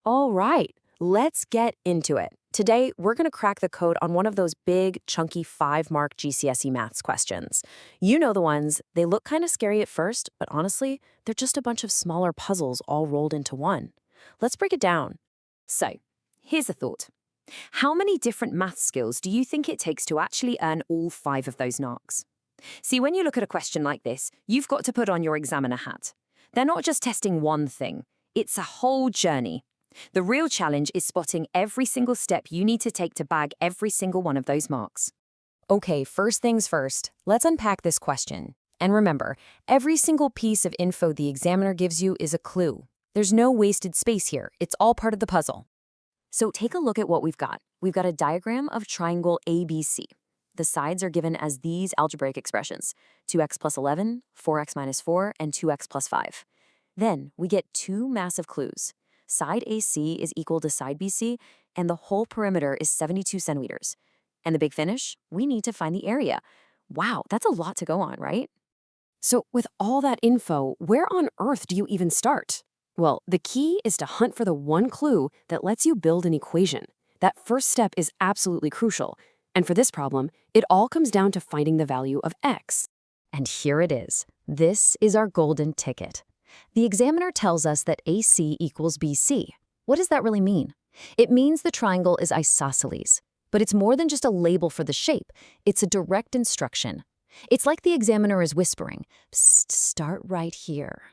All right, let's get into it. Today, we're going to crack the code on one of those big, chunky 5-mark GCSE maths questions. You know the ones, they look kind of scary at first, but honestly, they're just a bunch of smaller puzzles all rolled into one. Let's break it down. So, here's a thought. How many different math skills do you think it takes to actually earn all 5 of those marks? See, when you look at a question like this, you've got to put on your examiner hat. They're not just testing one thing, it's a whole journey. The real challenge is spotting every single step you need to take to bag every single one of those marks. Okay, first things first, let's unpack this question. And remember, every single piece of info the examiner gives you is a clue. There's no wasted space here, it's all part of the puzzle. So take a look at what we've got. We've got a diagram of triangle ABC. The sides are given as these algebraic expressions, 2x plus 11, 4x minus 4, and 2x plus 5. Then we get 2 massive clues. Side AC is equal to side BC, and the whole perimeter is 72 centimeters. And the big finish? We need to find the area. Wow, that's a lot to go on, right? So with all that info, where on earth do you even start? Well, the key is to hunt for the one clue that lets you build an equation. That first step is absolutely crucial. And for this problem, it all comes down to finding the value of x. And here it is. This is our golden ticket. The examiner tells us that AC equals BC. What does that really mean? It means the triangle is isosceles. But it's more than just a label for the shape. It's a direct instruction. It's like the examiner is whispering, "Psst, start right here."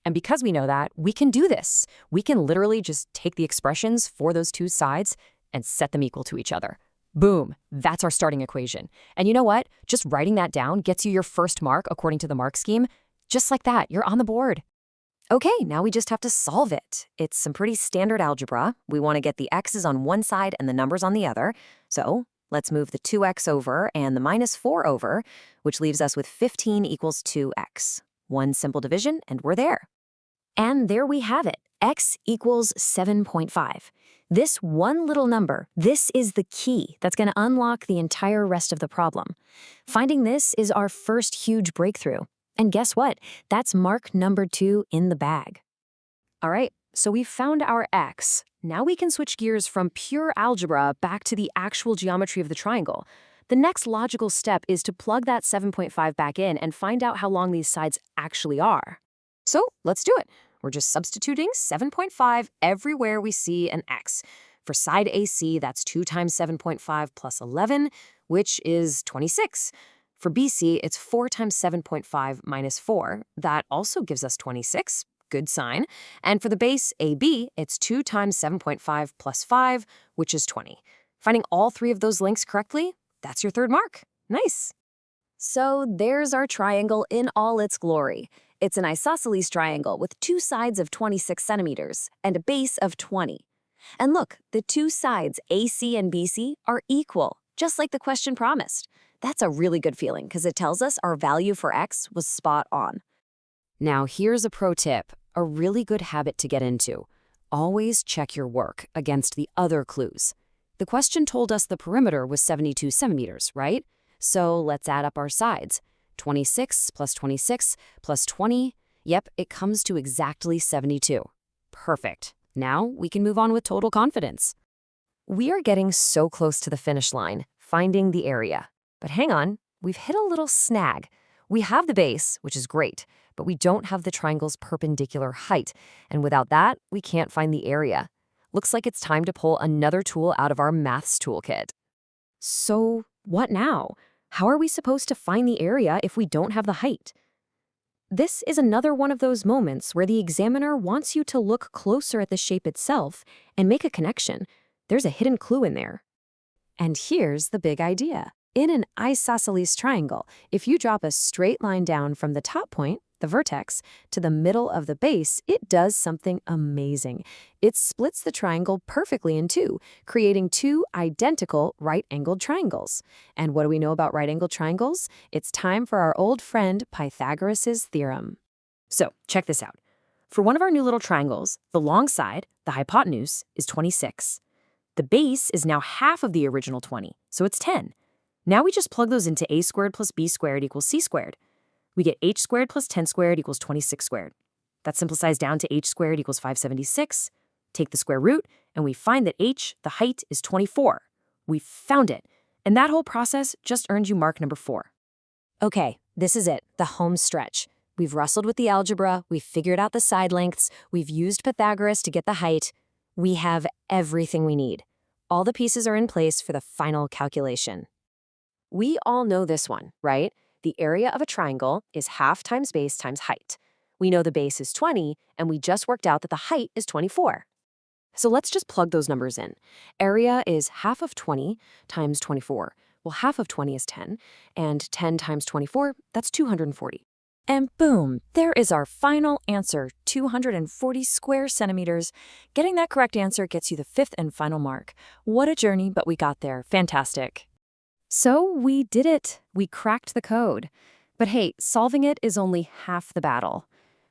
And because we know that, we can do this. We can literally just take the expressions for those 2 sides and set them equal to each other. Boom, that's our starting equation. And you know what? Just writing that down gets you your first mark according to the mark scheme. Just like that, you're on the board. Okay, now we just have to solve it. It's some pretty standard algebra. We want to get the x's on one side and the numbers on the other. So let's move the 2x over and the minus 4 over, which leaves us with 15 equals 2x. One simple division, and we're there. And there we have it. X equals 7.5. This one little number, this is the key that's going to unlock the entire rest of the problem. Finding this is our first huge breakthrough. And guess what? That's mark number 2 in the bag. All right, so we've found our x. Now we can switch gears from pure algebra back to the actual geometry of the triangle. The next logical step is to plug that 7.5 back in and find out how long these sides actually are. So let's do it. We're just substituting 7.5 everywhere we see an x. For side AC, that's 2 times 7.5 plus 11, which is 26. For BC, it's 4 times 7.5 minus 4. That also gives us 26. Good sign. And for the base AB, it's 2 times 7.5 plus 5, which is 20. Finding all 3 of those links correctly, that's your third mark. Nice. So there's our triangle in all its glory. It's an isosceles triangle with 2 sides of 26 centimeters and a base of 20. And look, the 2 sides, AC and BC, are equal, just like the question promised. That's a really good feeling because it tells us our value for x was spot on. Now here's a pro tip, a really good habit to get into. Always check your work against the other clues. The question told us the perimeter was 72 centimeters, right? So let's add up our sides. 26 plus 26 plus 20. Yep, it comes to exactly 72. Perfect. Now we can move on with total confidence. We are getting so close to the finish line, finding the area. But hang on, we've hit a little snag. We have the base, which is great, but we don't have the triangle's perpendicular height. And without that, we can't find the area. Looks like it's time to pull another tool out of our maths toolkit. So what now? How are we supposed to find the area if we don't have the height? This is another one of those moments where the examiner wants you to look closer at the shape itself and make a connection. There's a hidden clue in there. And here's the big idea. In an isosceles triangle, if you drop a straight line down from the top point, the vertex, to the middle of the base, it does something amazing. It splits the triangle perfectly in 2, creating 2 identical right-angled triangles. And what do we know about right-angled triangles? It's time for our old friend Pythagoras' theorem. So, check this out. For one of our new little triangles, the long side, the hypotenuse, is 26. The base is now half of the original 20, so it's 10. Now we just plug those into a squared plus b squared equals c squared. We get h squared plus 10 squared equals 26 squared. That simplifies down to h squared equals 576. take the square root, and we find that h, the height, is 24. We found it. And that whole process just earned you mark number 4. Okay, this is it, the home stretch. We've wrestled with the algebra, we've figured out the side lengths, we've used Pythagoras to get the height. We have everything we need. All the pieces are in place for the final calculation. We all know this one, right? The area of a triangle is half times base times height. We know the base is 20, and we just worked out that the height is 24. So let's just plug those numbers in. Area is half of 20 times 24. Well, half of 20 is 10, and 10 times 24, that's 240. And boom, there is our final answer, 240 square centimeters. Getting that correct answer gets you the 5th and final mark. What a journey, but we got there. Fantastic. So we did it. We cracked the code. But hey, solving it is only half the battle.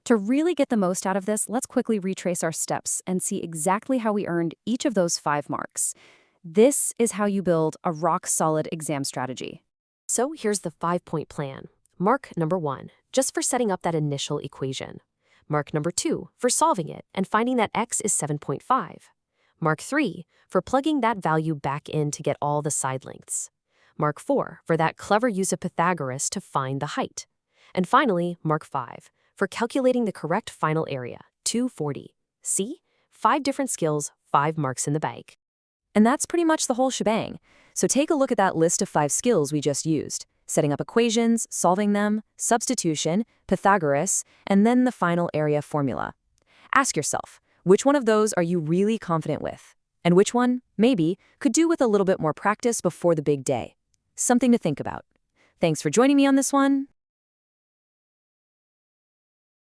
To really get the most out of this, let's quickly retrace our steps and see exactly how we earned each of those 5 marks. This is how you build a rock-solid exam strategy. So here's the 5-point plan. Mark number 1, just for setting up that initial equation. Mark number 2, for solving it and finding that x is 7.5. Mark 3, for plugging that value back in to get all the side lengths. Mark 4, for that clever use of Pythagoras to find the height. And finally, Mark 5, for calculating the correct final area, 240. See? 5 different skills, 5 marks in the bag. And that's pretty much the whole shebang. So take a look at that list of 5 skills we just used. Setting up equations, solving them, substitution, Pythagoras, and then the final area formula. Ask yourself, which one of those are you really confident with? And which one, maybe, could do with a little bit more practice before the big day? Something to think about. Thanks for joining me on this one.